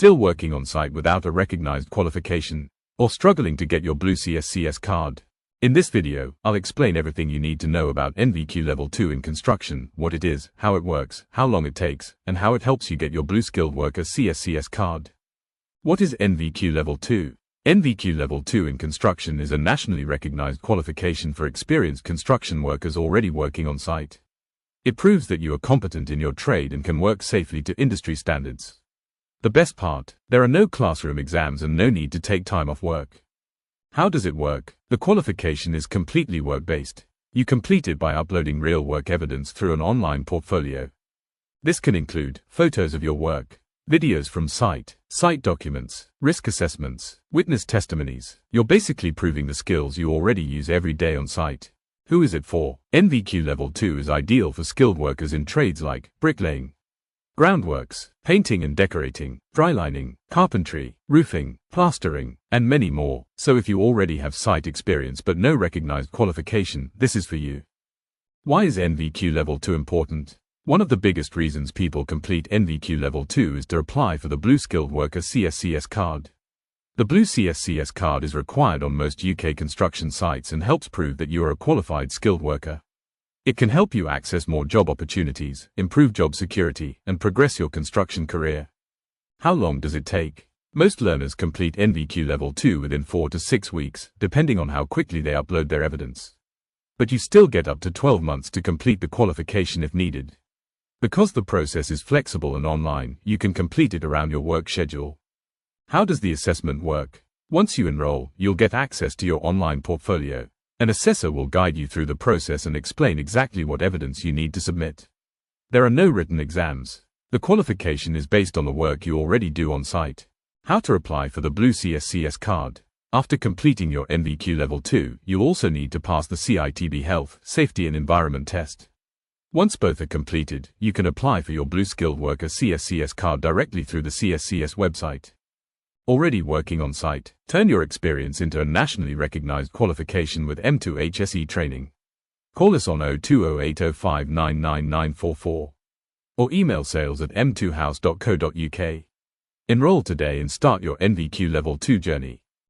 Still working on site without a recognized qualification, or struggling to get your Blue CSCS card? In this video, I'll explain everything you need to know about NVQ Level 2 in construction, what it is, how it works, how long it takes, and how it helps you get your Blue Skilled Worker CSCS card. What is NVQ Level 2? NVQ Level 2 in construction is a nationally recognized qualification for experienced construction workers already working on site. It proves that you are competent in your trade and can work safely to industry standards. The best part, there are no classroom exams and no need to take time off work. How does it work? The qualification is completely work-based. You complete it by uploading real work evidence through an online portfolio. This can include photos of your work, videos from site documents, risk assessments, witness testimonies. You're basically proving the skills you already use every day on site. Who is it for? NVQ Level 2 is ideal for skilled workers in trades like bricklaying, groundworks, painting and decorating, drylining, carpentry, roofing, plastering, and many more. So if you already have site experience but no recognized qualification, this is for you. Why is NVQ Level 2 important? One of the biggest reasons people complete NVQ Level 2 is to apply for the Blue Skilled Worker CSCS card. The Blue CSCS card is required on most UK construction sites and helps prove that you are a qualified skilled worker. It can help you access more job opportunities, improve job security, and progress your construction career. How long does it take? Most learners complete NVQ Level 2 within 4 to 6 weeks, depending on how quickly they upload their evidence. But you still get up to 12 months to complete the qualification if needed. Because the process is flexible and online, you can complete it around your work schedule. How does the assessment work? Once you enroll, you'll get access to your online portfolio. An assessor will guide you through the process and explain exactly what evidence you need to submit. There are no written exams. The qualification is based on the work you already do on site. How to apply for the Blue CSCS card? After completing your NVQ Level 2, you'll also need to pass the CITB Health, Safety and Environment test. Once both are completed, you can apply for your Blue Skilled Worker CSCS card directly through the CSCS website. Already working on site? Turn your experience into a nationally recognized qualification with M2 HSE training. Call us on 0208059944 or email sales@m2house.co.uk. Enroll today and start your NVQ Level 2 journey.